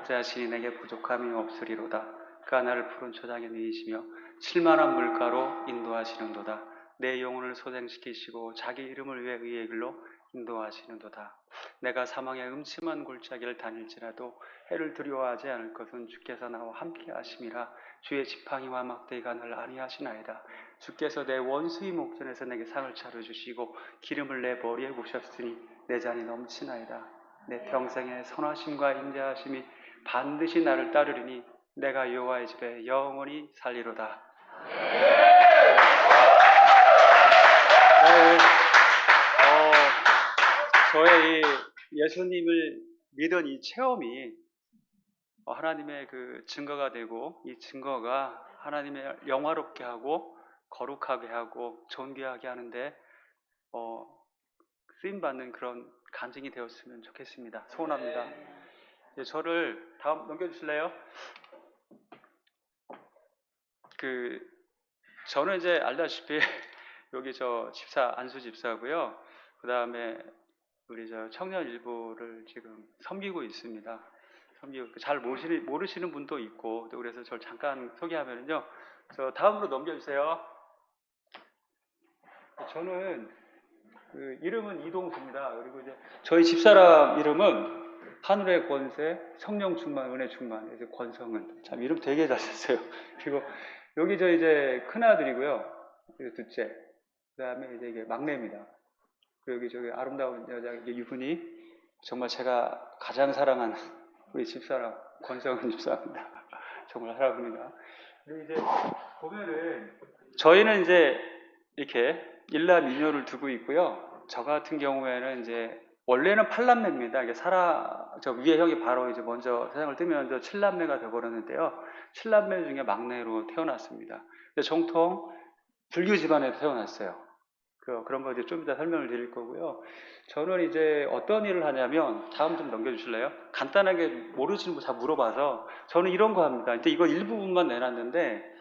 자신이 내게 부족함이 없으리로다. 그가 나를 푸른 초장에 누이시며 칠만한 물가로 인도하시는도다. 내 영혼을 소생시키시고 자기 이름을 위해 의의 길로 인도하시는도다. 내가 사망의 음침한 골짜기를 다닐지라도 해를 두려워하지 않을 것은 주께서 나와 함께 하심이라. 주의 지팡이와 막대기가 날 안위하시나이다. 주께서 내 원수의 목전에서 내게 상을 차려주시고 기름을 내 머리에 부으셨으니 내 잔이 넘치나이다. 내 평생의 선하심과 인자하심이 반드시 나를 따르리니 내가 여호와의 집에 영원히 살리로다. 저의 이 예수님을 믿은 이 체험이 하나님의 그 증거가 되고, 이 증거가 하나님의 영화롭게 하고 거룩하게 하고 존귀하게 하는데 쓰임받는 그런 간증이 되었으면 좋겠습니다. 소원합니다. 저를 다음 넘겨주실래요? 저는 이제 알다시피 여기 저 집사 안수 집사고요. 그 다음에 우리 저 청년 일부를 지금 섬기고 있습니다. 섬기고 잘 모르시는 분도 있고, 그래서 저를 잠깐 소개하면요. 저 다음으로 넘겨주세요. 저는 이름은 이동수입니다. 그리고 이제 저희 집사람 이름은 하늘의 권세, 성령 충만, 은혜 충만. 그래서 권성은 참 이름 되게 잘 썼어요. 그리고 여기 저 이제 큰 아들이고요. 그리고 둘째, 그 다음에 이제 이게 막내입니다. 그리고 여기 저기 아름다운 여자 이게 유분이 정말 제가 가장 사랑하는 우리 집사람 권성은 집사입니다. 정말 사랑합니다. 그리고 이제 보면은 저희는 이제 이렇게 일남 이녀를 두고 있고요. 저 같은 경우에는 이제 원래는 8남매입니다. 이게 저 위에 형이 바로 이제 먼저 세상을 뜨면서 7남매가 되어버렸는데요. 7남매 중에 막내로 태어났습니다. 정통 불교 집안에 태어났어요. 그런 거 이제 좀 이따 설명을 드릴 거고요. 저는 이제 어떤 일을 하냐면, 다음 좀 넘겨주실래요? 간단하게 모르시는 분 다 물어봐서 저는 이런 거 합니다. 근데 이거 일부분만 내놨는데,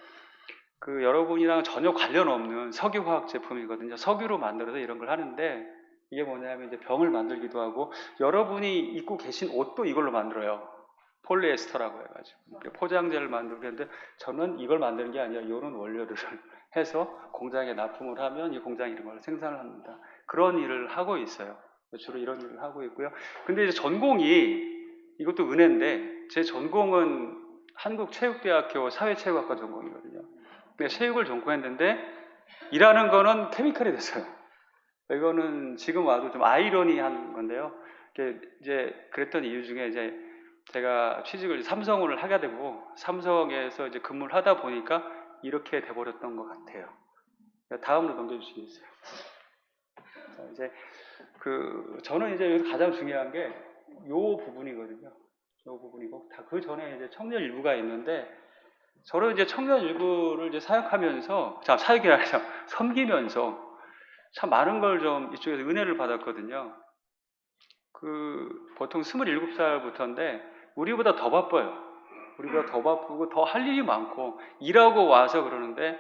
여러분이랑 전혀 관련 없는 석유화학 제품이거든요. 석유로 만들어서 이런 걸 하는데, 이게 뭐냐면 이제 병을 만들기도 하고, 여러분이 입고 계신 옷도 이걸로 만들어요. 폴리에스터라고 해가지고 포장재를 만들고 했는데, 저는 이걸 만드는 게 아니라 이런 원료들을 해서 공장에 납품을 하면 이 공장이 이런 걸 생산을 합니다. 그런 일을 하고 있어요. 주로 이런 일을 하고 있고요. 근데 이제 전공이, 이것도 은혜인데, 제 전공은 한국체육대학교 사회체육학과 전공이거든요. 체육을 전공했는데 일하는 거는 케미컬이 됐어요. 이거는 지금 와도 좀 아이러니한 건데요. 이제 그랬던 이유 중에 이제 제가 취직을 삼성을 하게 되고, 삼성에서 이제 근무를 하다 보니까 이렇게 돼버렸던 것 같아요. 다음으로 넘겨주시겠어요? 자, 이제 저는 이제 여기서 가장 중요한 게 요 부분이거든요. 요 부분이고, 그 전에 이제 청년 일부가 있는데, 저는 이제 청년 일부를 이제 사역하면서, 사역이 아니라 섬기면서 참 많은 걸 좀 이쪽에서 은혜를 받았거든요. 보통 27살부터인데, 우리보다 더 바빠요. 우리보다 더 바쁘고 더 할 일이 많고, 일하고 와서 그러는데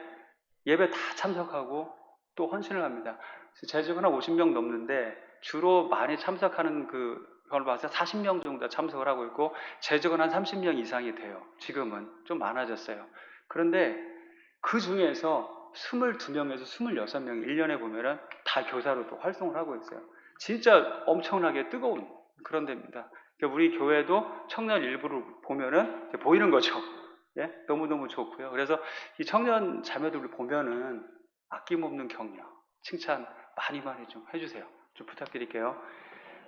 예배 다 참석하고 또 헌신을 합니다. 제 지역은 한 50명 넘는데, 주로 많이 참석하는 그걸 봐서 40명 정도 참석을 하고 있고, 제 지역은 한 30명 이상이 돼요. 지금은 좀 많아졌어요. 그런데 그 중에서 22명에서 26명이 1년에 보면은 다 교사로 또 활동을 하고 있어요. 진짜 엄청나게 뜨거운 그런 데입니다. 우리 교회도 청년 일부를 보면은 보이는 거죠. 예? 너무너무 좋고요. 그래서 이 청년 자매들을 보면은 아낌없는 격려, 칭찬 많이 좀 해주세요. 좀 부탁드릴게요.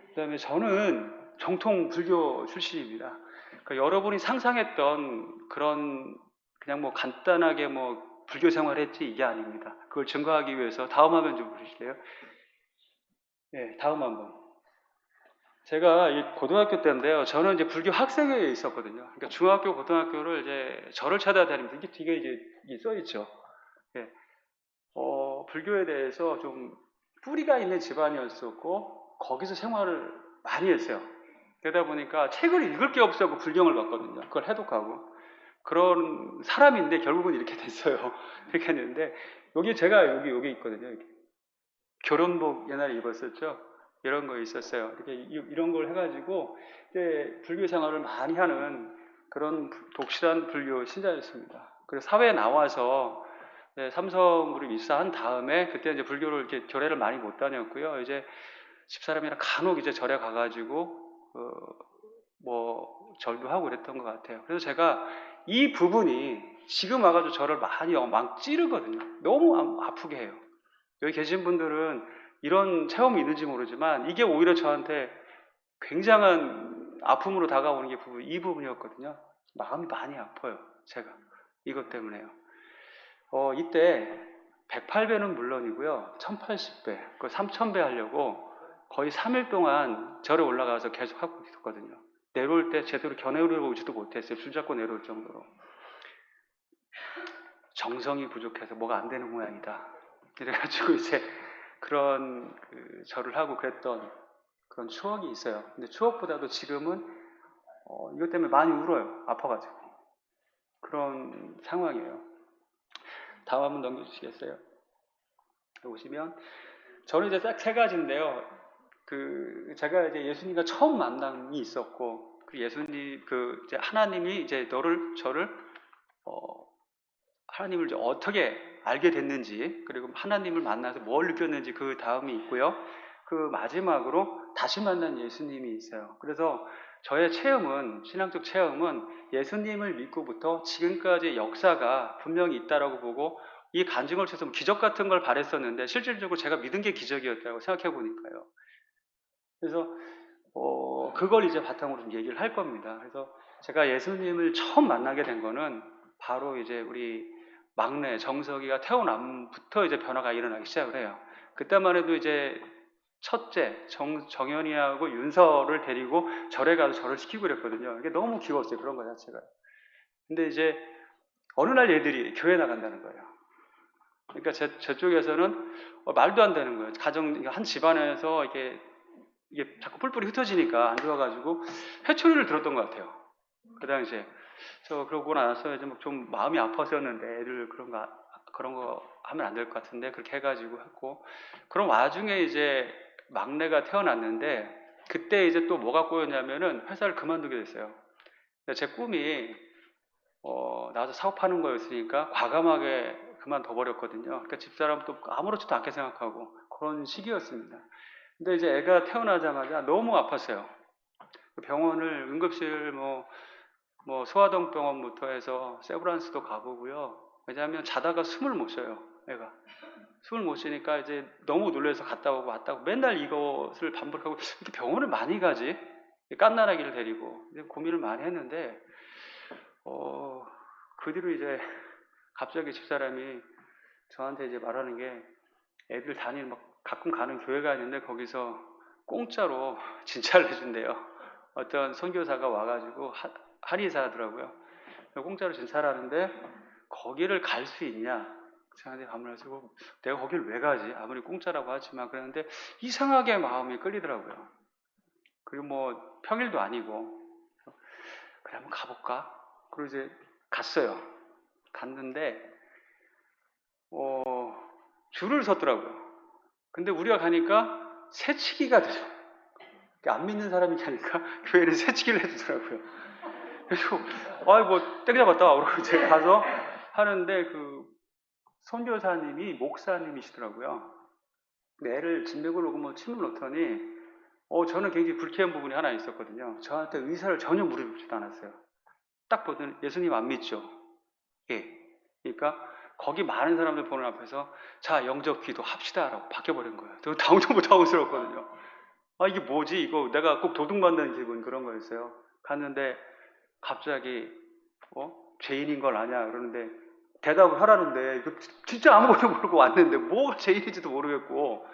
그 다음에 저는 정통 불교 출신입니다. 그러니까 여러분이 상상했던 그런 그냥 뭐 간단하게 뭐 불교 생활했지 이게 아닙니다. 그걸 증거하기 위해서 다음 화면 좀 보실래요? 네, 다음 한번. 제가 이 고등학교 때인데요. 저는 이제 불교 학생회에 있었거든요. 그러니까 중학교, 고등학교를 이제 절을 찾아다니면서 이게 이게 써있죠. 예. 불교에 대해서 좀 뿌리가 있는 집안이었었고, 거기서 생활을 많이 했어요. 그러다 보니까 책을 읽을 게 없어서 불경을 봤거든요. 그걸 해독하고. 그런 사람인데 결국은 이렇게 됐어요. 이렇게 했는데, 제가 여기 있거든요. 이렇게. 결혼복 옛날에 입었었죠. 이런 거 있었어요. 이렇게 이런 걸 해가지고 이제 불교 생활을 많이 하는 그런 독실한 불교 신자였습니다. 그래서 사회에 나와서 삼성그룹 입사한 다음에 그때 이제 불교를 이렇게 절에를 많이 못 다녔고요. 이제 집사람이랑 간혹 이제 절에 가가지고 뭐 절도 하고 그랬던 것 같아요. 그래서 제가 이 부분이 지금 와가지고 저를 많이 막 찌르거든요. 너무 아프게 해요. 여기 계신 분들은 이런 체험이 있는지 모르지만 이게 오히려 저한테 굉장한 아픔으로 다가오는 게 이 부분이었거든요. 마음이 많이 아파요. 제가 이것 때문에요. 이때 108배는 물론이고요. 1080배, 그 3000배 하려고 거의 3일 동안 절에 올라가서 계속 하고 있었거든요. 내려올 때 제대로 겨내려 오지도 못했어요. 줄 잡고 내려올 정도로. 정성이 부족해서 뭐가 안 되는 모양이다. 이래가지고 이제 그런 절을 하고 그랬던 그런 추억이 있어요. 근데 추억보다도 지금은 이것 때문에 많이 울어요. 아파가지고. 그런 상황이에요. 다음 한번 넘겨주시겠어요? 보시면 저는 이제 딱 세 가지인데요. 제가 이제 예수님과 처음 만남이 있었고, 그 예수님, 이제 하나님이 이제 저를 하나님을 이제 어떻게 알게 됐는지, 그리고 하나님을 만나서 뭘 느꼈는지 그 다음이 있고요. 그 마지막으로 다시 만난 예수님이 있어요. 그래서 저의 체험은, 신앙적 체험은 예수님을 믿고부터 지금까지의 역사가 분명히 있다라고 보고 이 간증을 쳐서 기적 같은 걸 바랬었는데 실질적으로 제가 믿은 게 기적이었다고 생각해 보니까요. 그래서 그걸 이제 바탕으로 좀 얘기를 할 겁니다. 그래서 제가 예수님을 처음 만나게 된 거는 바로 이제 우리 막내 정석이가 태어남부터 이제 변화가 일어나기 시작을 해요. 그때만 해도 이제 첫째 정연이하고 윤서를 데리고 절에 가서 절을 시키고 그랬거든요. 이게 너무 귀여웠어요. 그런 거 자체가. 근데 이제 어느 날 얘들이 교회 나간다는 거예요. 그러니까 제 쪽에서는 말도 안 되는 거예요. 한 집안에서 이게 자꾸 뿔뿔이 흩어지니까 안 좋아가지고 회초리를 들었던 것 같아요. 그 당시에. 그러고 나서 이제 좀 마음이 아팠었는데 애들 그런 거 하면 안 될 것 같은데 그렇게 해가지고 했고, 그런 와중에 이제 막내가 태어났는데 그때 이제 또 뭐가 꼬였냐면은 회사를 그만두게 됐어요. 제 꿈이 나와서 사업하는 거였으니까 과감하게 그만둬 버렸거든요. 그러니까 집사람도 아무렇지도 않게 생각하고 그런 시기였습니다. 근데 이제 애가 태어나자마자 너무 아팠어요. 병원을 응급실 소아동 병원부터 해서 세브란스도 가보고요. 왜냐하면 자다가 숨을 못 쉬어요. 애가 숨을 못 쉬니까 이제 너무 놀라서 갔다 오고 왔다 오고 맨날 이것을 반복하고, 이렇게 병원을 많이 가지? 깐나라기를 데리고 고민을 많이 했는데 그 뒤로 이제 갑자기 집사람이 저한테 이제 말하는 게, 애들 가끔 가는 교회가 있는데 거기서 공짜로 진찰을 해준대요. 어떤 선교사가 와가지고 한의사더라고요. 공짜로 진찰하는데 거기를 갈 수 있냐? 저한테 가물가지고 내가 거기를 왜 가지? 아무리 공짜라고 하지만. 그랬는데 이상하게 마음이 끌리더라고요. 그리고 평일도 아니고, 그래 한번 가볼까? 그리고 이제 갔어요. 갔는데 줄을 섰더라고요. 근데 우리가 가니까 새치기가 되죠. 안 믿는 사람이 가니까 교회는 새치기를 해주더라고요. 그래서 땡 잡았다. 그러고 이제 가서 하는데 선교사님이 목사님이시더라고요. 근데 애를 진맥을 놓고 침을 놓더니 저는 굉장히 불쾌한 부분이 하나 있었거든요. 저한테 의사를 전혀 물어보지도 않았어요. 딱 보더니 예수님 안 믿죠? 예. 그러니까 거기 많은 사람들 보는 앞에서 자 영접 기도 합시다라고 바뀌어버린 거예요. 저 너무 당황스러웠거든요. 이게 뭐지? 이거 내가 꼭 도둑맞는 기분, 그런 거였어요. 갔는데 갑자기 죄인인 걸 아냐 그러는데 대답을 하라는데 이거 진짜 아무것도 모르고 왔는데 뭐가 죄인인지도 모르겠고,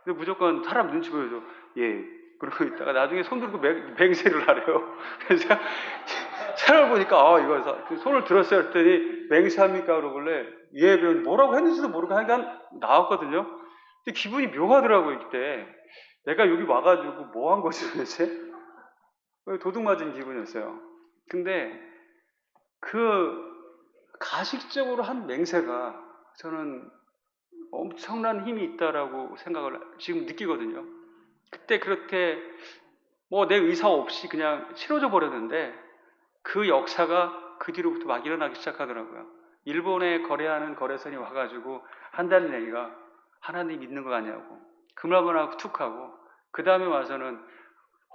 근데 무조건 사람 눈치 보여줘. 예. 그러고 있다가 나중에 손 들고 맹세를 하래요. 그래서 사람을 보니까 이거 손을 들었어요 했더니 맹세합니까 그러길래 예, 뭐라고 했는지도 모르고 하니까 나왔거든요. 근데 기분이 묘하더라고요. 그때 내가 여기 와가지고 뭐 한 거지 도대체? 도둑 맞은 기분이었어요. 근데 가식적으로 한 맹세가 저는 엄청난 힘이 있다라고 생각을 지금 느끼거든요. 그때 그렇게 뭐 내 의사 없이 그냥 치러져 버렸는데 그 역사가 그 뒤로부터 막 일어나기 시작하더라고요. 일본에 거래하는 거래선이 와가지고 한다는 얘기가 하나님 믿는 거 아니냐고 그 말만 하고 툭 하고 그 다음에 와서는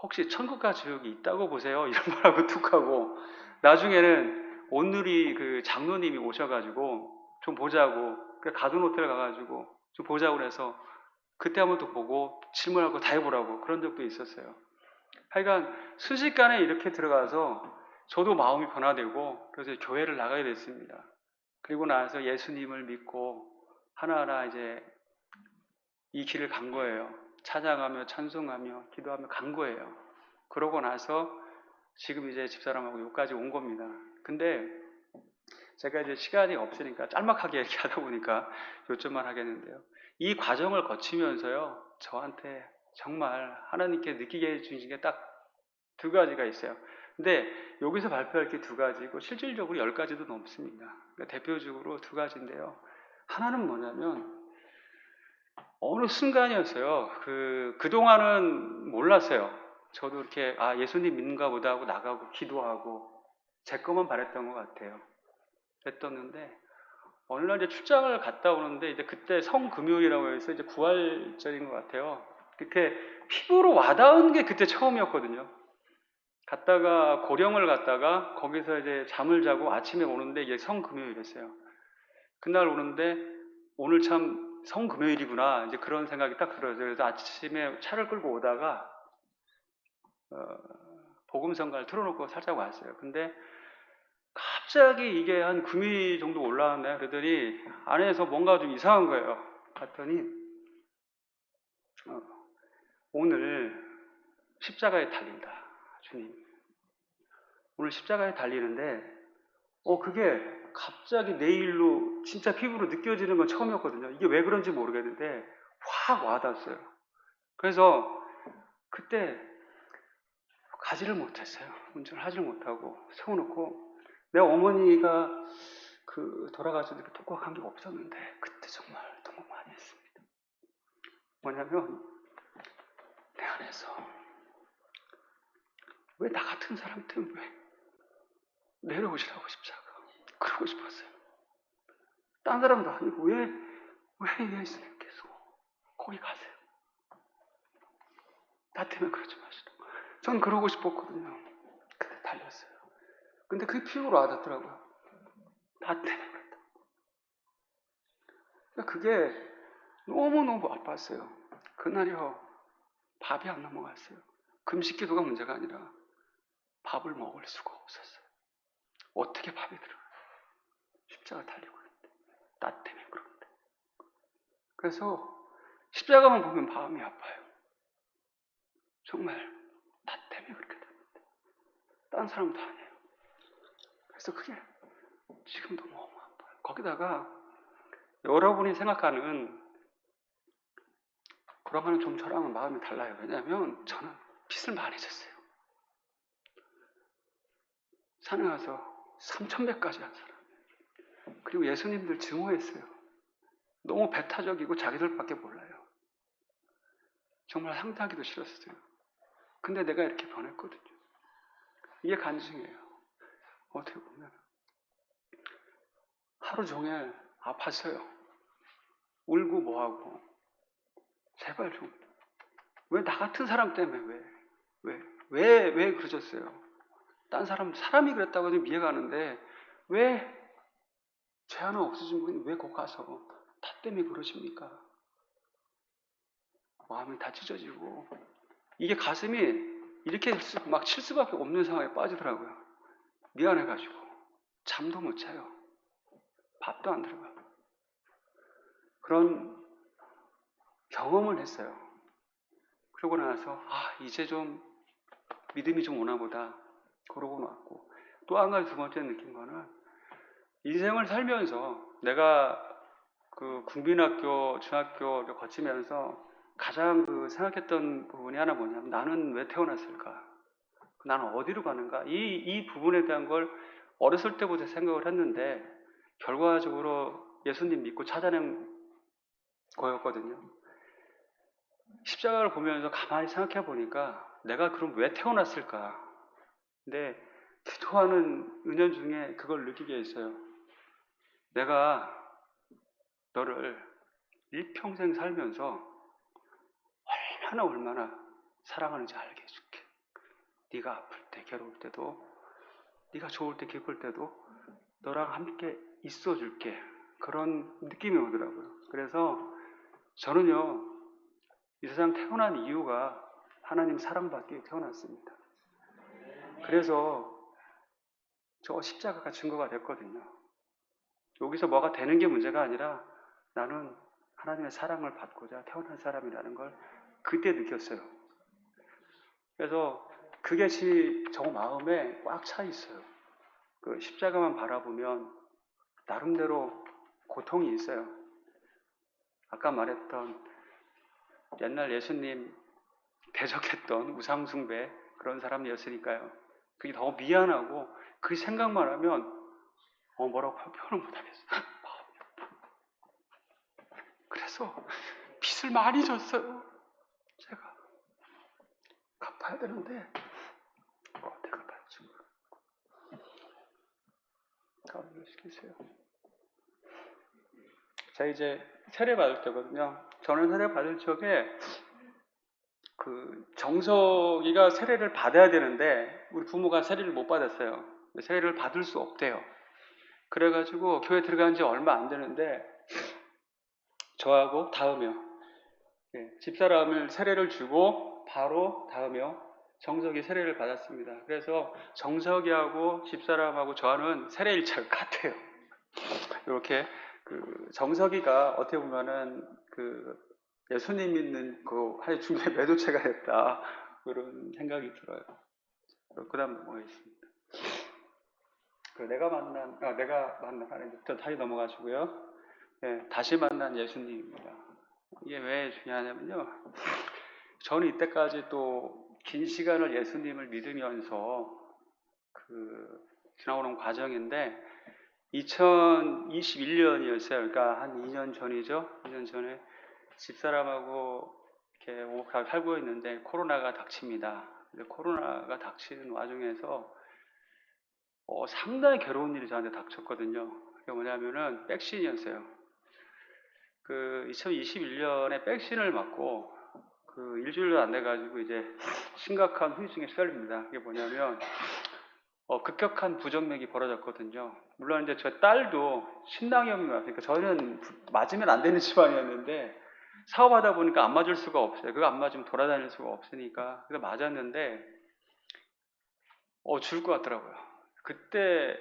혹시 천국과 지옥이 있다고 보세요? 이런 말하고 툭 하고 나중에는 온누리 그 장로님이 오셔가지고 좀 보자고 가든 호텔 가가지고 좀 보자고 그래서 그때 한번 또 보고 질문하고 다 해보라고 그런 적도 있었어요. 하여간 순식간에 이렇게 들어가서 저도 마음이 변화되고 그래서 교회를 나가게 됐습니다. 그리고 나서 예수님을 믿고 하나하나 이제 이 길을 간 거예요. 찬양하며 찬송하며 기도하며 간 거예요. 그러고 나서 지금 이제 집사람하고 여기까지 온 겁니다. 근데 제가 이제 시간이 없으니까 짤막하게 이렇게 하다 보니까 요점만 하겠는데요. 이 과정을 거치면서요, 저한테 정말 하나님께 느끼게 해주신 게 딱 두 가지가 있어요. 근데 여기서 발표할 게 두 가지고 실질적으로 10가지도 넘습니다. 그러니까 대표적으로 두 가지인데요. 하나는 뭐냐면 어느 순간이었어요. 그동안은 몰랐어요. 저도 이렇게 예수님 믿는가 보다 하고 나가고 기도하고 제 것만 바랬던 것 같아요. 그랬었는데 어느 날 이제 출장을 갔다 오는데 이제 그때 성금요일이라고 해서 이제 부활절인 것 같아요. 이렇게 피부로 와닿은 게 그때 처음이었거든요. 갔다가 고령을 갔다가 거기서 이제 잠을 자고 아침에 오는데 이게 성금요일이었어요. 그날 오는데 오늘 참 성금요일이구나 이제 그런 생각이 딱 들어요. 그래서 아침에 차를 끌고 오다가 복음성가를 틀어놓고 살짝 왔어요. 근데 갑자기 이게 한 9mm 정도 올라왔네. 그러더니 안에서 뭔가 좀 이상한 거예요. 봤더니 오늘 십자가에 달린다. 주님. 오늘 십자가에 달리는데 그게 갑자기 내일로 진짜 피부로 느껴지는 건 처음이었거든요. 이게 왜 그런지 모르겠는데 확 와닿았어요. 그래서 그때 가지를 못했어요. 운전을 하지를 못하고 세워놓고 내 어머니가 돌아가셔서 독박한 게 없었는데 그때 정말 너무 많이 했습니다. 뭐냐면 내 안에서 왜 나 같은 사람 때문에 왜 내려오시라고 십자가 그러고 싶었어요. 딴 사람도 아니고 왜 예수님께서 거기 가세요. 나 때문에 그러지 마시라고. 전 그러고 싶었거든요. 근데 달렸어요. 근데 그게 피부로 와닿더라고요. 나 때문에 그랬다. 그러니까 그게 너무너무 아팠어요. 그날이요. 밥이 안 넘어갔어요. 금식 기도가 문제가 아니라 밥을 먹을 수가 없었어요. 어떻게 밥이 들어가요? 십자가 달리고 있는데 나 때문에 그런데. 그래서 십자가만 보면 마음이 아파요. 정말 나 때문에 그렇게 됐는데 딴 사람도 아니에요. 그래서 그게 지금도 너무 아파요. 거기다가 여러분이 생각하는 그러면 좀 저랑은 마음이 달라요. 왜냐하면 저는 빚을 많이 졌어요. 산에 가서 3,100가지 한 사람. 그리고 예수님들 증오했어요. 너무 배타적이고 자기들밖에 몰라요. 정말 상대하기도 싫었어요. 근데 내가 이렇게 변했거든요. 이게 간증이에요. 어떻게 보면 하루 종일 아팠어요. 울고 뭐하고 제발 좀 왜 나 같은 사람 때문에 왜 그러셨어요? 딴 사람이 그랬다고 하면 이해가 가는데 왜 죄 하나 없으신 분이 왜 거기 가서 나 때문에 그러십니까? 마음이 다 찢어지고 이게 가슴이 이렇게 막 칠 수밖에 없는 상황에 빠지더라고요. 미안해가지고 잠도 못 자요. 밥도 안 들어가요. 그런 경험을 했어요. 그러고 나서 이제 좀 믿음이 좀 오나 보다 그러고 놨고 또 한 가지 두 번째 느낀 거는 인생을 살면서 내가 국민학교, 중학교를 거치면서 가장 생각했던 부분이 하나 뭐냐면 나는 왜 태어났을까? 나는 어디로 가는가? 이 부분에 대한 걸 어렸을 때부터 생각을 했는데 결과적으로 예수님 믿고 찾아낸 거였거든요. 십자가를 보면서 가만히 생각해 보니까 내가 그럼 왜 태어났을까? 근데 기도하는 은연 중에 그걸 느끼게 했어요. 내가 너를 일평생 살면서 얼마나 사랑하는지 알게 해줄게. 네가 아플 때, 괴로울 때도, 네가 좋을 때, 기쁠 때도 너랑 함께 있어줄게. 그런 느낌이 오더라고요. 그래서 저는요, 이 세상 태어난 이유가 하나님 사랑받기 위해 태어났습니다. 그래서 저 십자가가 증거가 됐거든요. 여기서 뭐가 되는 게 문제가 아니라 나는 하나님의 사랑을 받고자 태어난 사람이라는 걸 그때 느꼈어요. 그래서 그게 저 마음에 꽉 차 있어요. 그 십자가만 바라보면 나름대로 고통이 있어요. 아까 말했던 옛날 예수님 대적했던 우상숭배 그런 사람이었으니까요. 그게 더 미안하고 그 생각만 하면 뭐라고 표현을 못하겠어요. 그래서 빚을 많이 졌어요. 제가 갚아야 되는데 어떻게 갚았지? 가만히 계세요. 제가 이제 세례 받을 때거든요. 저는 세례 받을 적에 그 정석이가 세례를 받아야 되는데 우리 부모가 세례를 못 받았어요. 세례를 받을 수 없대요. 그래가지고 교회 들어간 지 얼마 안 되는데 저하고 다음이요. 집사람을 세례를 주고 바로 다음이요. 정석이 세례를 받았습니다. 그래서 정석이하고 집사람하고 저는 세례 일차가 같아요. 이렇게 그 정석이가 어떻게 보면은 그 예수님 믿는 그 하나의 중요한 매도체가 됐다 그런 생각이 들어요. 그다음 넘어가겠습니다. 내가 만난 하나님부터 다시 넘어가시고요. 다시 만난 예수님입니다. 이게 왜 중요하냐면요. 저는 이때까지 또 긴 시간을 예수님을 믿으면서 지나오는 과정인데 2021년이었어요. 그러니까 한 2년 전이죠. 2년 전에 집사람하고 이렇게 오목하게 살고 있는데 코로나가 닥칩니다. 근데 코로나가 닥치는 와중에서 상당히 괴로운 일이 저한테 닥쳤거든요. 그게 뭐냐면은 백신이었어요. 2021년에 백신을 맞고 일주일도 안 돼가지고 이제 심각한 후유증에 시달립니다. 그게 뭐냐면 급격한 부정맥이 벌어졌거든요. 물론 이제 저 딸도 신당염이 왔으니까 저는 맞으면 안 되는 집안이었는데 사업하다 보니까 안 맞을 수가 없어요. 그거 안 맞으면 돌아다닐 수가 없으니까 그래서 맞았는데 죽을 것 같더라고요. 그때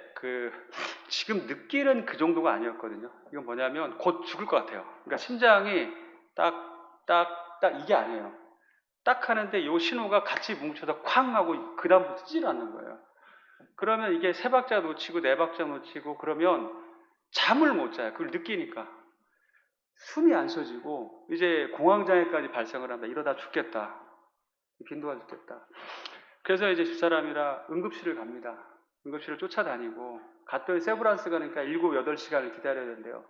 지금 느끼는 그 정도가 아니었거든요. 이건 뭐냐면 곧 죽을 것 같아요. 그러니까 심장이 딱 이게 아니에요. 딱 하는데 요 신호가 같이 뭉쳐서 쾅 하고 그 다음부터 쓰질 않는 거예요. 그러면 이게 3박자 놓치고 4박자 놓치고 그러면 잠을 못 자요. 그걸 느끼니까. 숨이 안 쉬어지고 이제 공황장애까지 발생을 한다. 이러다 죽겠다. 빈도가 죽겠다. 그래서 이제 집사람이랑 응급실을 갑니다. 응급실을 쫓아다니고 갔더니 세브란스 가니까 7, 8시간을 기다려야 된대요.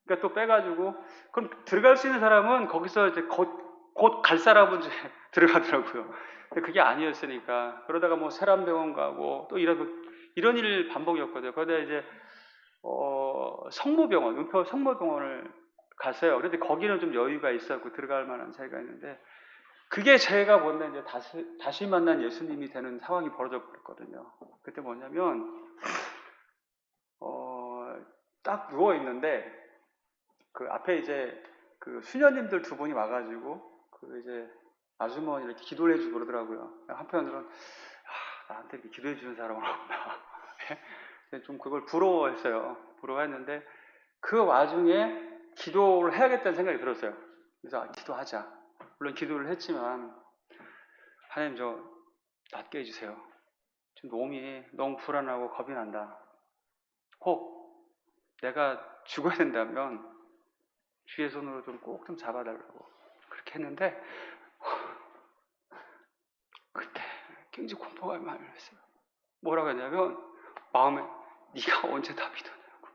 그러니까 또 빼가지고 그럼 들어갈 수 있는 사람은 거기서 이제 곧 갈 사람은 이제 들어가더라고요. 근데 그게 아니었으니까 그러다가 뭐 세람병원 가고 또 이런 일 반복이었거든요. 그러다 이제 성모병원, 은평 성모병원을 갔어요. 그런데 거기는 좀 여유가 있었고 들어갈 만한 자리가 있는데 그게 제가 본래 이제 다시 만난 예수님이 되는 상황이 벌어져 버렸거든요. 그때 뭐냐면 딱 누워 있는데 그 앞에 이제 그 수녀님들 2분이 와가지고 이제 아주머니 이렇게 기도를 해주고 그러더라고요. 한편으로는 나한테 이렇게 기도해 주는 사람은 없나. 좀 그걸 부러워했어요. 부러워했는데 그 와중에 기도를 해야겠다는 생각이 들었어요. 그래서 기도하자. 물론 기도를 했지만 하나님 저 낫게 해주세요. 지금 몸이 너무 불안하고 겁이 난다. 혹 내가 죽어야 된다면 주의 손으로 좀 꼭 좀 잡아달라고 그렇게 했는데 그때 굉장히 공포가 많이 했어요. 뭐라고 했냐면 마음에 네가 언제 다 믿었냐고.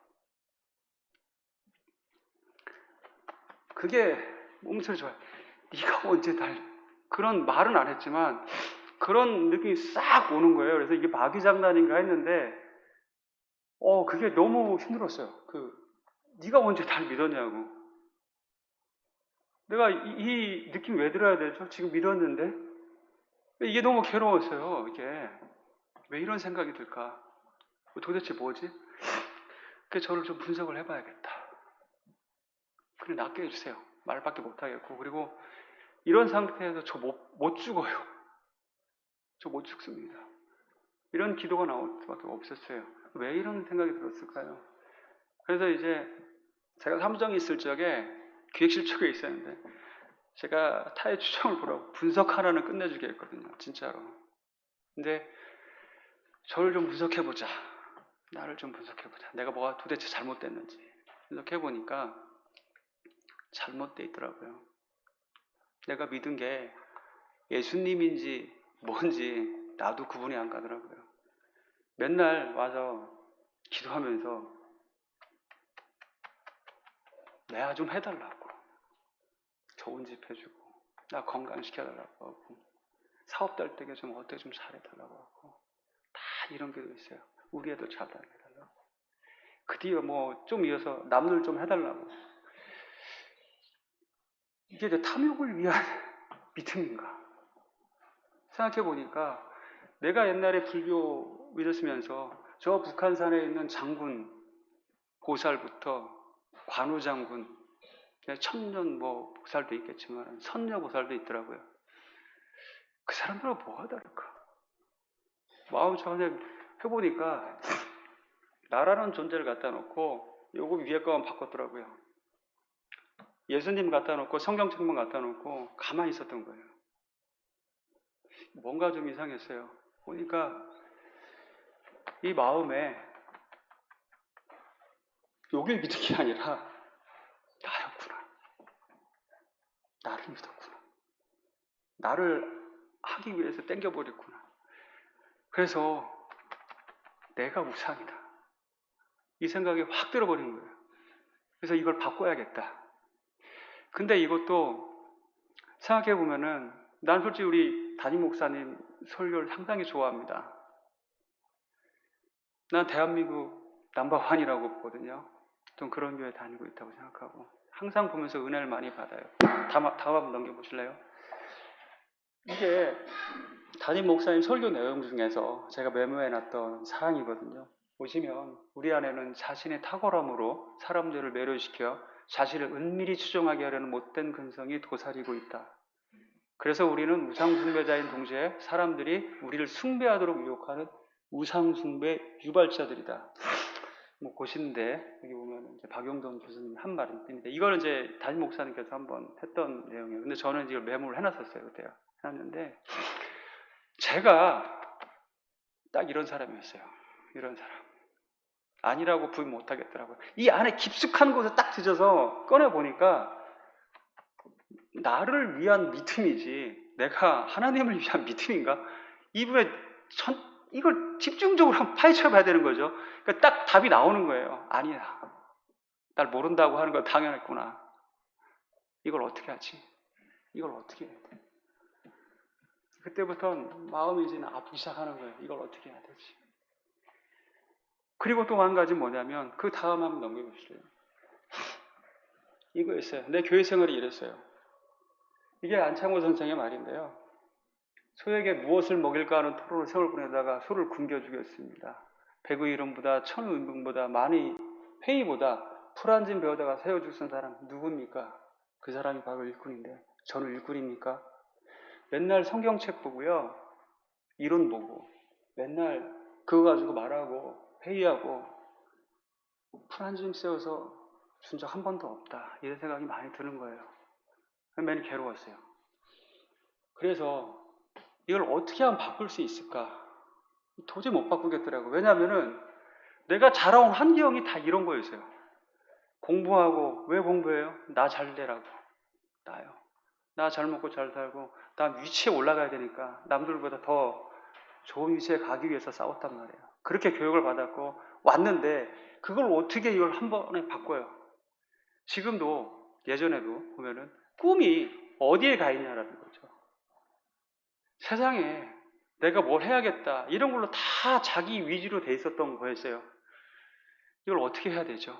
그게 몸소리 좋아요. 네가 언제 날 그런 말은 안 했지만 그런 느낌이 싹 오는 거예요. 그래서 이게 마귀장난인가 했는데 그게 너무 힘들었어요. 네가 언제 날 믿었냐고. 내가 이 느낌 왜 들어야 되죠? 지금 믿었는데 이게 너무 괴로웠어요. 이게 왜 이런 생각이 들까? 도대체 뭐지? 그래서 저를 좀 분석을 해봐야겠다. 그래 낫게 해주세요. 말밖에 못하겠고 그리고 이런 상태에서 저 못 죽어요. 저 못 죽습니다. 이런 기도가 나올 수밖에 없었어요. 왜 이런 생각이 들었을까요? 그래서 이제 제가 삼정이 있을 적에 기획실 쪽에 있었는데 제가 타의 추정을 보라고 분석 하나는 끝내주게 했거든요. 진짜로. 근데 저를 좀 분석해보자. 나를 좀 분석해보자. 내가 뭐가 도대체 잘못됐는지 분석해보니까 잘못돼 있더라고요. 내가 믿은 게 예수님인지 뭔지 나도 구분이 안 가더라고요. 맨날 와서 기도하면서 내가 좀 해달라고, 좋은 집 해주고 나 건강시켜달라고 하고 사업 될 때게 좀 어떻게 좀 잘해달라고 하고 다 이런 게 있어요. 우리 애들 잘 다녀달라고. 그 뒤에 뭐 좀 이어서 남들 좀 해달라고. 이게 이제 탐욕을 위한 믿음인가? 생각해보니까 내가 옛날에 불교 믿었으면서 저 북한산에 있는 장군 보살부터 관우장군, 천년 뭐 보살도 있겠지만 선녀 보살도 있더라고요. 그 사람들은 뭐가 다를까? 마음 차원에 해보니까 나라는 존재를 갖다 놓고 요거 위에 거만 바꿨더라고요. 예수님 갖다 놓고 성경책만 갖다 놓고 가만히 있었던 거예요. 뭔가 좀 이상했어요. 보니까 이 마음에 요길 믿은 게 아니라 나였구나. 나를 믿었구나. 나를 하기 위해서 땡겨버렸구나. 그래서 내가 우상이다. 이 생각이 확 들어버린 거예요. 그래서 이걸 바꿔야겠다. 근데 이것도 생각해보면은 난 솔직히 우리 담임 목사님 설교를 상당히 좋아합니다. 난 대한민국 넘버원이라고 보거든요. 좀 그런 교회 다니고 있다고 생각하고 항상 보면서 은혜를 많이 받아요. 다음 한번 넘겨보실래요? 이게 담임 목사님 설교 내용 중에서 제가 메모해놨던 사항이거든요. 보시면 우리 안에는 자신의 탁월함으로 사람들을 매료시켜 자신을 은밀히 추종하게 하려는 못된 근성이 도사리고 있다. 그래서 우리는 우상숭배자인 동시에 사람들이 우리를 숭배하도록 유혹하는 우상숭배 유발자들이다. 뭐 고신데 여기 보면 이제 박용돈 교수님 한 말입니다. 이거는 이제 담임 목사님께서 한번 했던 내용이에요. 근데 저는 이걸 메모를 해놨었어요. 그때요. 해놨는데 제가 딱 이런 사람이었어요. 이런 사람. 아니라고 부인 못하겠더라고요. 이 안에 깊숙한 곳에 딱 뒤져서 꺼내보니까 나를 위한 믿음이지 내가 하나님을 위한 믿음인가? 이분의 이걸 집중적으로 한번 파헤쳐 봐야 되는 거죠. 그러니까 딱 답이 나오는 거예요. 아니야. 날 모른다고 하는 건 당연했구나. 이걸 어떻게 하지? 이걸 어떻게 해야 돼? 그때부터는 마음이 이제 아프기 시작하는 거예요. 이걸 어떻게 해야 되지? 그리고 또 한 가지 뭐냐면 그 다음 한번 넘겨보실래요? 이거였어요. 내 교회 생활이 이랬어요. 이게 안창호 선생의 말인데요. 소에게 무엇을 먹일까 하는 토론을 세월 보내다가 소를 굶겨 죽였습니다. 백의 이름보다 천의 은분보다 많이 회의보다 풀 한 진 배우다가 세워 죽은 사람 누굽니까? 그 사람이 바로 일꾼인데 저는 일꾼입니까? 맨날 성경책 보고요. 이론 보고 맨날 그거 가지고 말하고 회의하고 풀 한 진 세워서 준 적 한 번도 없다. 이런 생각이 많이 드는 거예요. 맨날 괴로웠어요. 그래서 이걸 어떻게 하면 바꿀 수 있을까? 도저히 못 바꾸겠더라고요. 왜냐하면은 내가 자라온 환경이 다 이런 거였어요. 공부하고 왜 공부해요? 나 잘 되라고. 나요. 나 잘 먹고 잘 살고 나 위치에 올라가야 되니까 남들보다 더 좋은 위치에 가기 위해서 싸웠단 말이에요. 그렇게 교육을 받았고 왔는데 그걸 어떻게 이걸 한 번에 바꿔요? 지금도 예전에도 보면은 꿈이 어디에 가 있냐라는 거죠. 세상에 내가 뭘 해야겠다 이런 걸로 다 자기 위주로 돼 있었던 거였어요. 이걸 어떻게 해야 되죠?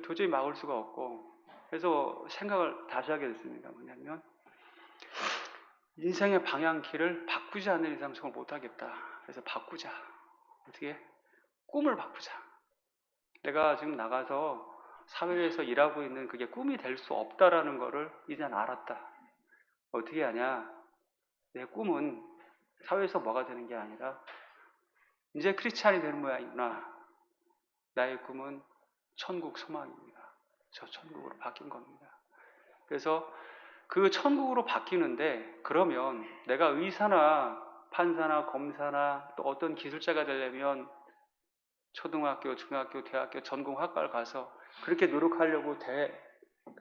도저히 막을 수가 없고, 그래서 생각을 다시 하게 됐습니다. 뭐냐면 인생의 방향키를 바꾸지 않는 이상 정말 못하겠다. 그래서 바꾸자. 어떻게? 꿈을 바꾸자. 내가 지금 나가서 사회에서 일하고 있는 그게 꿈이 될 수 없다라는 거를 이젠 알았다. 어떻게 하냐? 내 꿈은 사회에서 뭐가 되는 게 아니라 이제 크리스찬이 되는 모양이구나. 나의 꿈은 천국 소망입니다. 저 천국으로 바뀐 겁니다. 그래서 그 천국으로 바뀌는데, 그러면 내가 의사나 판사나 검사나 또 어떤 기술자가 되려면 초등학교, 중학교, 대학교, 전공학과를 가서 그렇게 노력하려고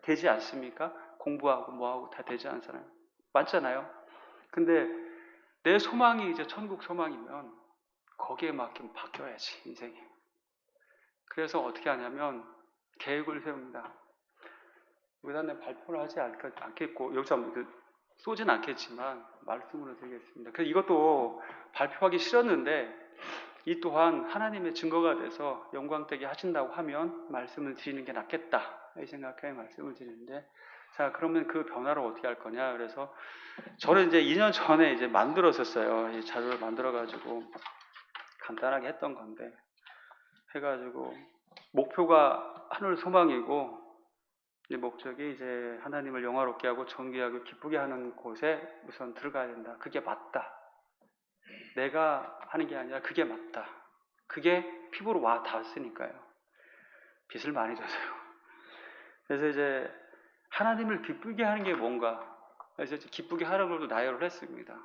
되지 않습니까? 공부하고 뭐하고 다 되지 않잖아요. 맞잖아요. 근데 내 소망이 이제 천국 소망이면 거기에 맞게 바뀌어야지, 인생이. 그래서 어떻게 하냐면 계획을 세웁니다. 여기다 내 발표를 하지 않겠고, 여기서 쏘진 않겠지만 말씀으로 드리겠습니다. 그래서 이것도 발표하기 싫었는데 이 또한 하나님의 증거가 돼서 영광되게 하신다고 하면 말씀을 드리는 게 낫겠다 이 생각하에 말씀을 드리는데, 자, 그러면 그 변화를 어떻게 할 거냐. 그래서 저는 이제 2년 전에 이제 만들었었어요. 이 자료를 만들어가지고 간단하게 했던 건데, 해가지고 목표가 하늘 소망이고 이 목적이 이제 하나님을 영화롭게 하고 존귀하고 기쁘게 하는 곳에 우선 들어가야 된다. 그게 맞다. 내가 하는 게 아니라 그게 맞다. 그게 피부로 와 닿았으니까요. 빚을 많이 져서요. 그래서 이제 하나님을 기쁘게 하는 게 뭔가, 그래서 기쁘게 하는 걸로 나열을 했습니다.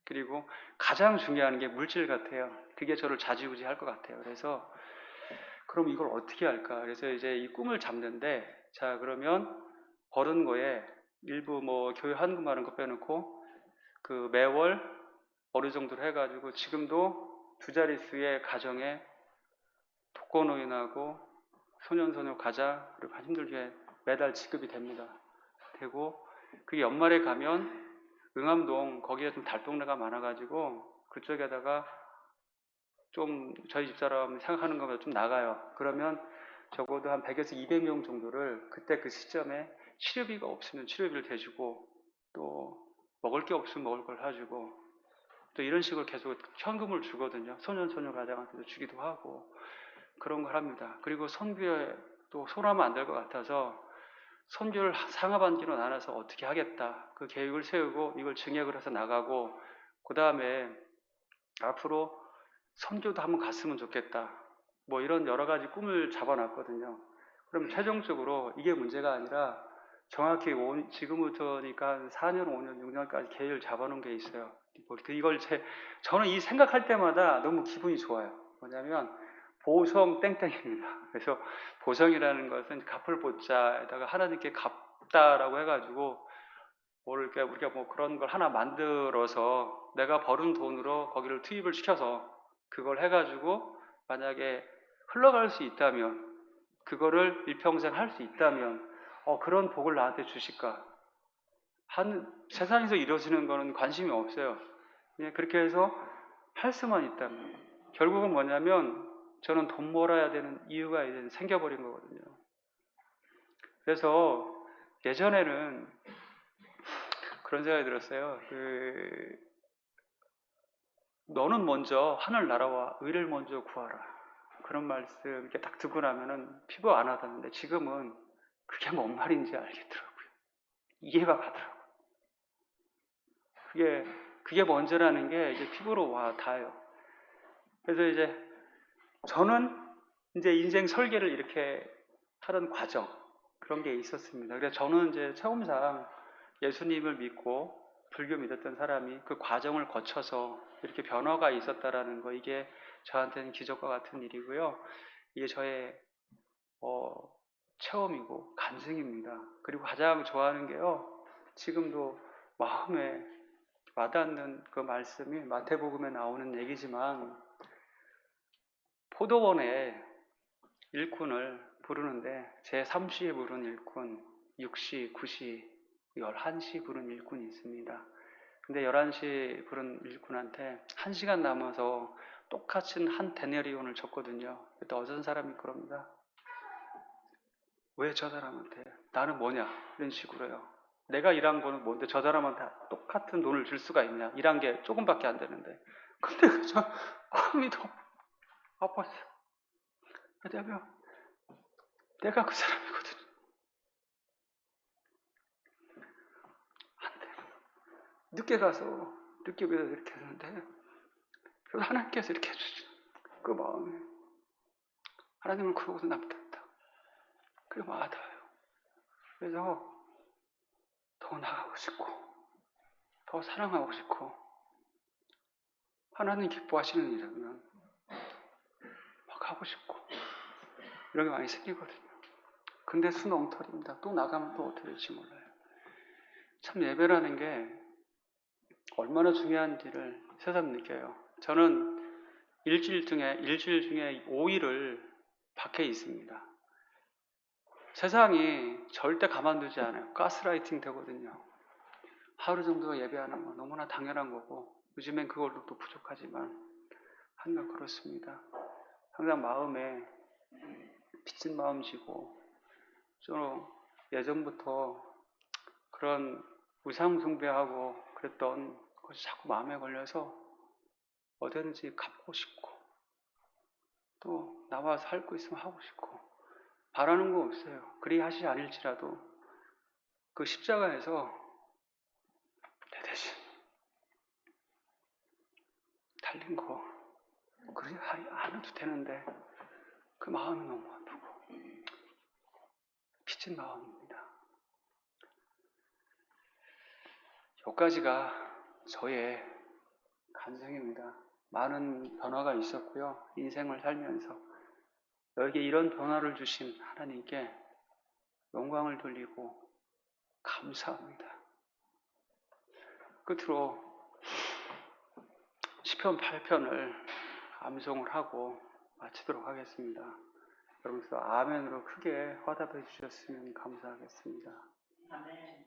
그리고 가장 중요한 게 물질 같아요. 그게 저를 좌지우지할 것 같아요. 그래서 그럼 이걸 어떻게 할까? 그래서 이제 이 꿈을 잡는데, 자, 그러면 버는 거에 일부 뭐 교회 헌금 하는 거 빼놓고 그 매월 어느 정도로 해가지고 지금도 두 자릿수의 가정에 독거노인하고 소년소녀 가자 그리고 힘들게 매달 지급이 됩니다. 되고 그게 연말에 가면 응암동 거기에 좀 달동네가 많아가지고 그쪽에다가 좀 저희 집사람 생각하는 것보다 좀 나가요. 그러면 적어도 한 100에서 200명 정도를 그때 그 시점에 치료비가 없으면 치료비를 대주고 또 먹을 게 없으면 먹을 걸 사주고 또 이런 식으로 계속 현금을 주거든요. 소년소녀 가장한테도 주기도 하고 그런 걸 합니다. 그리고 선교에 또 손하면 안 될 것 같아서 선교를 상하반기로 나눠서 어떻게 하겠다. 그 계획을 세우고 이걸 증액을 해서 나가고 그 다음에 앞으로 선교도 한번 갔으면 좋겠다. 뭐 이런 여러 가지 꿈을 잡아놨거든요. 그럼 최종적으로 이게 문제가 아니라 정확히 지금부터니까 한 4년, 5년, 6년까지 계획을 잡아놓은 게 있어요. 저는 이 생각할 때마다 너무 기분이 좋아요. 뭐냐면 보성 땡땡입니다. 그래서 보성이라는 것은 갚을 보자에다가 하나님께 갚다라고 해가지고 우리가 뭐 그런 걸 하나 만들어서 내가 버는 돈으로 거기를 투입을 시켜서 그걸 해가지고 만약에 흘러갈 수 있다면 그거를 일평생 할 수 있다면 그런 복을 나한테 주실까? 세상에서 이루어지는 거는 관심이 없어요. 그렇게 해서 할 수만 있다면 결국은 뭐냐면 저는 돈 벌어야 되는 이유가 이제 생겨버린 거거든요. 그래서 예전에는 그런 생각이 들었어요. 너는 먼저 하늘나라와 의를 먼저 구하라. 그런 말씀 이렇게 딱 듣고 나면은 피부 안 와닿는데 지금은 그게 뭔 말인지 알겠더라고요. 이해가 가더라고요. 그게 먼저라는 게 이제 피부로 와 닿아요. 그래서 이제 저는 이제 인생 설계를 이렇게 하는 과정 그런 게 있었습니다. 그래서 저는 이제 체험상 예수님을 믿고 불교 믿었던 사람이 그 과정을 거쳐서 이렇게 변화가 있었다라는 거 이게 저한테는 기적과 같은 일이고요. 이게 저의 체험이고 간증입니다. 그리고 가장 좋아하는 게요. 지금도 마음에 와닿는 그 말씀이 마태복음에 나오는 얘기지만 포도원에 일꾼을 부르는데 제3시에 부른 일꾼, 6시, 9시 11시 부른 일꾼이 있습니다. 근데 11시 부른 일꾼한테 1시간 남아서 똑같은 한 데나리온을 줬거든요. 그때 어떤 사람이 그럽니다. 왜 저 사람한테 나는 뭐냐 이런 식으로요. 내가 일한 거는 뭔데 저 사람한테 똑같은 돈을 줄 수가 있냐. 일한 게 조금밖에 안 되는데. 근데 그저 마음이 너무 아팠어요. 왜냐면 내가 그 사람이거든. 안 돼. 늦게 가서 이렇게 했는데 그래서 하나님께서 이렇게 해주시죠. 그 마음에 하나님을 그러고서 남겼다. 그게 와닿아요. 그래서 더 나가고 싶고 더 사랑하고 싶고 하나님 기뻐하시는 일이라면 막 하고 싶고 이런 게 많이 생기거든요. 근데 순 엉터리입니다. 또 나가면 또 어떻게 될지 몰라요. 참 예배라는 게 얼마나 중요한지를 새삼 느껴요. 저는 일주일 중에 5일을 밖에 있습니다. 세상이 절대 가만두지 않아요. 가스라이팅 되거든요. 하루 정도 예배하는 건 너무나 당연한 거고 요즘엔 그걸로 또 부족하지만 항상 그렇습니다. 항상 마음에 빚진 마음 지고 좀 예전부터 그런 우상 숭배하고 그랬던 것이 자꾸 마음에 걸려서 어디든지 갚고 싶고 또 나와 살고 있으면 하고 싶고 바라는 거 없어요. 그리 하시지 않을지라도 그 십자가에서 내 대신 달린 거 그리 안 해도 되는데 그 마음이 너무 아프고 빚진 마음입니다. 여기까지가 저의 간증입니다. 많은 변화가 있었고요. 인생을 살면서 너에게 이런 변화를 주신 하나님께 영광을 돌리고 감사합니다. 끝으로 시편 8편을 암송을 하고 마치도록 하겠습니다. 여러분께서 아멘으로 크게 화답해 주셨으면 감사하겠습니다. 아멘.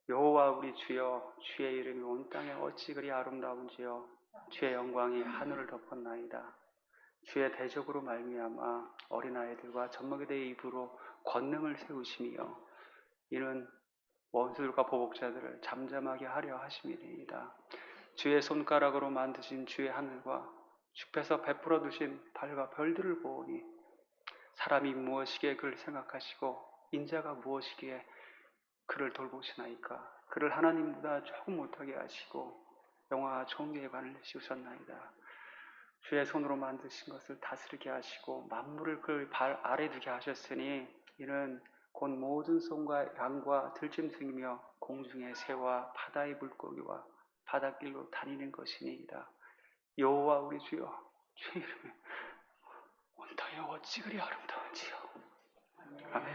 여호와 우리 주여, 주의 이름이 온 땅에 어찌 그리 아름다운지요. 주의 영광이 하늘을 덮었나이다. 주의 대적으로 말미암아 어린아이들과 젖먹이들의 입으로 권능을 세우시며 이는 원수들과 보복자들을 잠잠하게 하려 하심이니이다. 주의 손가락으로 만드신 주의 하늘과 주께서 베풀어 두신 달과 별들을 보오니 사람이 무엇이기에 그를 생각하시고 인자가 무엇이기에 그를 돌보시나이까. 그를 하나님보다 조금 못하게 하시고 영화와 존귀에 관을 씌우셨나이다. 주의 손으로 만드신 것을 다스리게 하시고 만물을 그의 발 아래 두게 하셨으니 이는 곧 모든 소와 양과 들짐승이며 공중의 새와 바다의 물고기와 바닷길로 다니는 것이니이다. 여호와 우리 주여, 주의 이름에 온 땅에 어찌 그리 아름다운지요. 아멘.